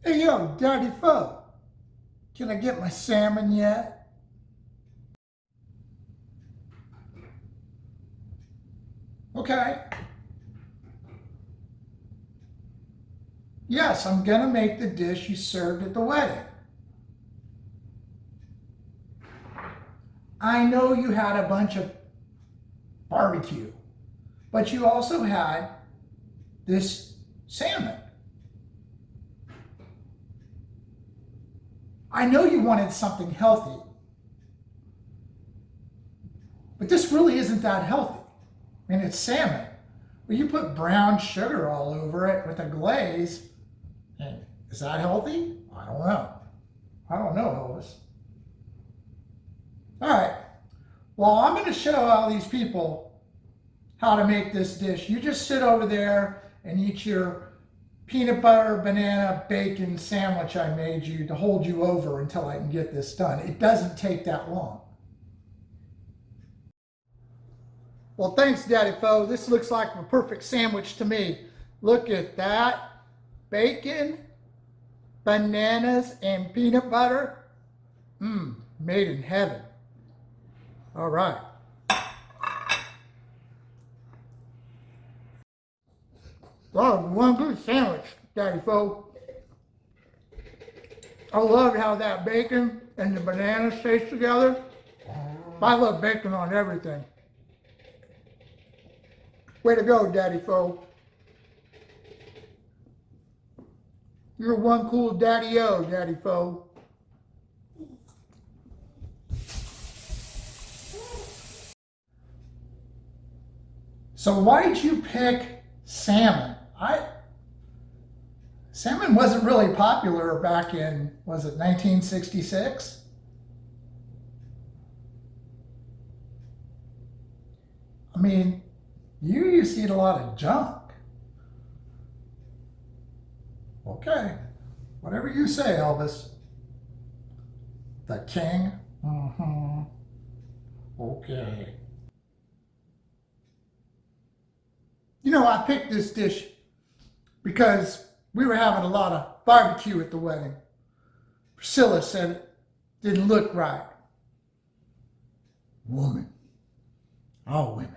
Hey yo, Daddy Fo, can I get my salmon yet? Okay. Yes, I'm gonna make the dish you served at the wedding. I know you had a bunch of barbecue, but you also had this salmon. I know you wanted something healthy, but this really isn't that healthy. I mean, it's salmon. Well, you put brown sugar all over it with a glaze, and is that healthy? I don't know. I don't know, Elvis. All right. Well, I'm going to show all these people how to make this dish. You just sit over there and eat your peanut butter, banana, bacon sandwich I made you to hold you over until I can get this done. It doesn't take that long. Well, thanks, Daddy Fo. This looks like a perfect sandwich to me. Look at that. Bacon, bananas, and peanut butter. Made in heaven. All right. Oh, one good sandwich, Daddy Fo. I love how that bacon and the bananas taste together. I love bacon on everything. Way to go, Daddy Fo. You're one cool daddy-o, Daddy Fo. So why did you pick salmon? Salmon wasn't really popular back in, was it 1966? I mean, you used to eat a lot of junk. Okay, whatever you say, Elvis. The king? Okay. You know, I picked this dish because we were having a lot of barbecue at the wedding. Priscilla said it didn't look right. Woman. All women.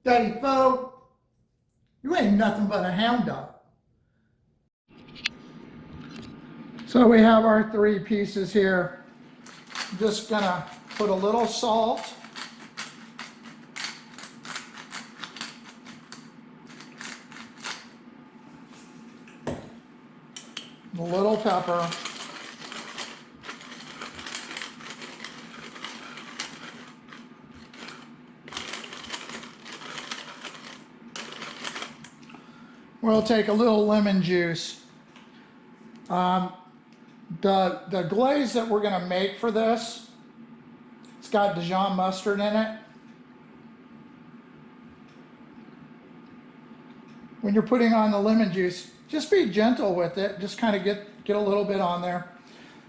Daddy Fo, you ain't nothing but a hound dog. So we have our 3 pieces here. I'm just gonna put a little salt. A little pepper. We'll take a little lemon juice. The glaze that we're going to make for this, it's got Dijon mustard in it. When you're putting on the lemon juice, just be gentle with it. Just kind of get a little bit on there.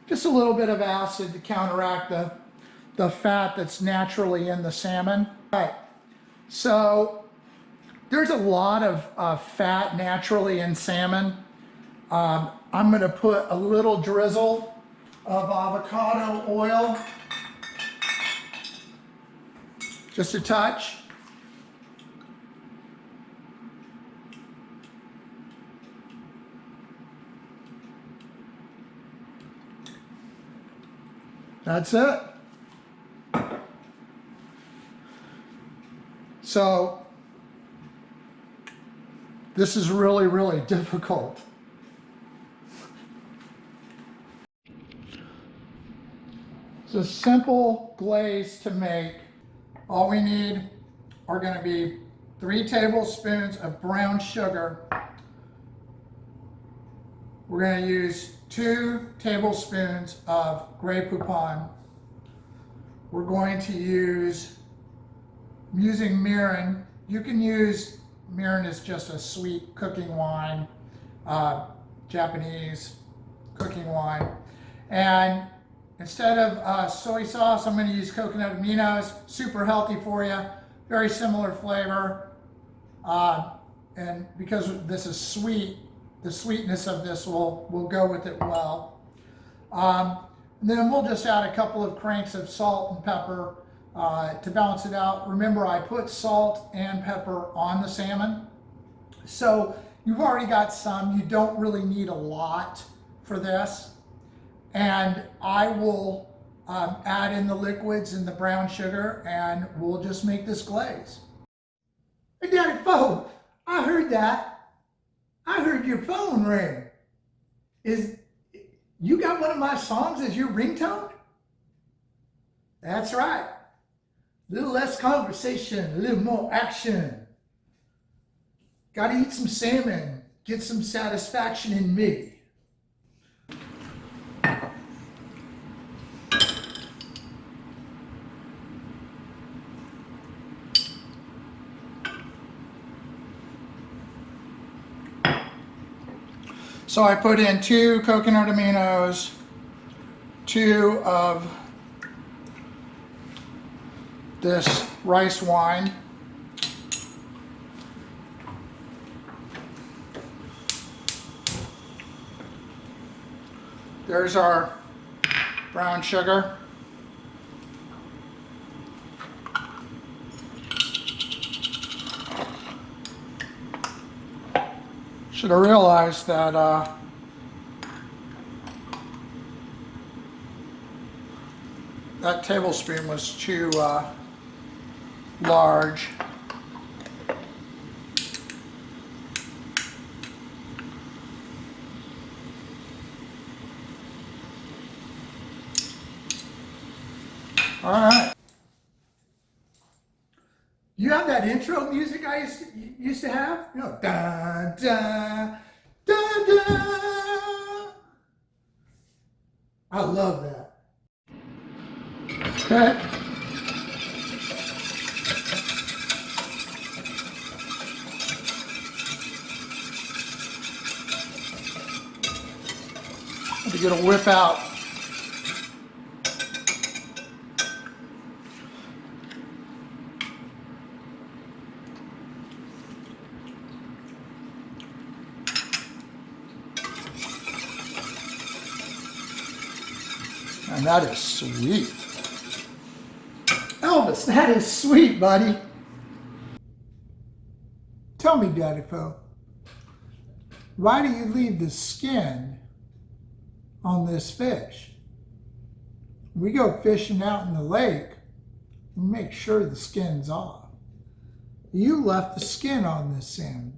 Just a little bit of acid to counteract the fat that's naturally in the salmon. All right, so there's a lot of fat naturally in salmon. I'm going to put a little drizzle of avocado oil, just a touch. That's it. So this is really, really difficult. It's a simple glaze to make. All we need are going to be 3 tablespoons of brown sugar. We're going to use 2 tablespoons of Grey Poupon. We're going to use, I'm using Mirin. You can use, Mirin is just a sweet cooking wine, Japanese cooking wine. And instead of soy sauce, I'm going to use coconut aminos, super healthy for you, very similar flavor. And because this is sweet, the sweetness of this will go with it well. And then we'll just add a couple of cranks of salt and pepper to balance it out. Remember, I put salt and pepper on the salmon. So you've already got some. You don't really need a lot for this. And I will add in the liquids and the brown sugar, and we'll just make this glaze. Hey, Daddy Fo, I heard that. I heard your phone ring. You got one of my songs as your ringtone? That's right. A little less conversation, a little more action. Gotta eat some salmon, get some satisfaction in me. So I put in 2 coconut aminos, 2 of this rice wine, there's our brown sugar, should have realized that that tablespoon was too large. All right. You have that intro music I used to have? You know, da da da da. I love that. Okay. To get a whip out. And that is sweet. Elvis, that is sweet, buddy. Tell me, Daddy Fo, why do you leave the skin on this fish? We go fishing out in the lake, we make sure the skin's off. You left the skin on this salmon.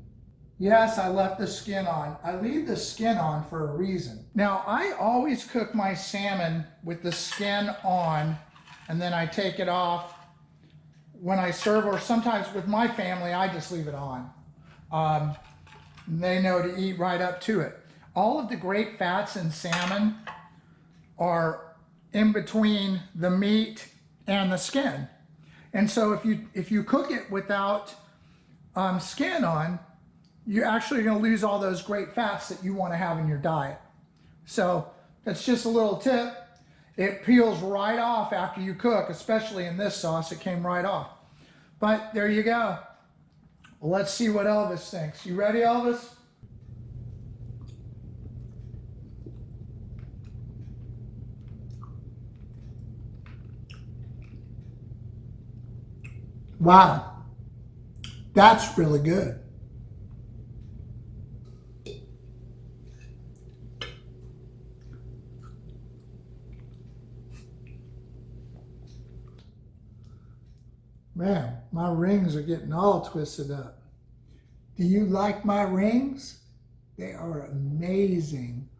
Yes, I left the skin on. I leave the skin on for a reason. Now, I always cook my salmon with the skin on, and then I take it off when I serve, or sometimes with my family, I just leave it on. They know to eat right up to it. All of the great fats in salmon are in between the meat and the skin. And so if you cook it without skin on, you're actually going to lose all those great fats that you want to have in your diet. So that's just a little tip. It peels right off after you cook, especially in this sauce, it came right off. But there you go. Let's see what Elvis thinks. You ready, Elvis? Wow, that's really good. Man, my rings are getting all twisted up. Do you like my rings? They are amazing.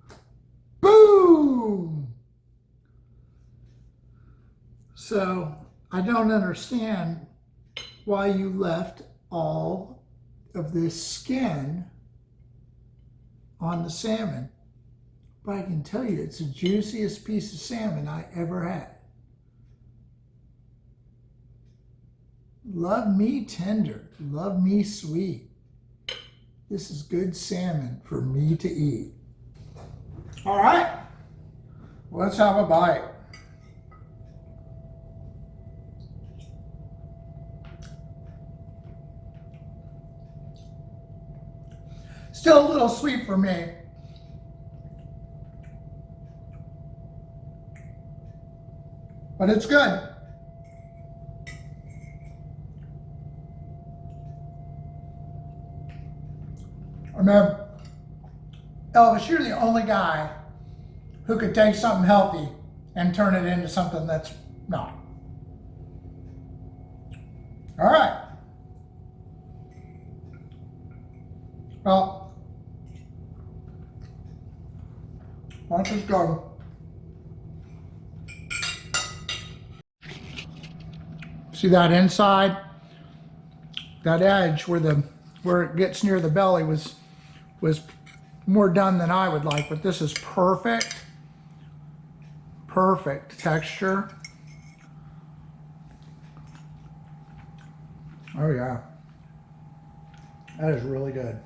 Boom! So, I don't understand why you left all of this skin on the salmon. But I can tell you, it's the juiciest piece of salmon I ever had. Love me tender, love me sweet. This is good salmon for me to eat. All right, let's have a bite. Still a little sweet for me. But it's good. I mean, Elvis, you're the only guy who could take something healthy and turn it into something that's not. All right. Well, lunch is good. See that inside? That edge where it gets near the belly was more done than I would like, but this is perfect. Perfect texture. Oh yeah. That is really good.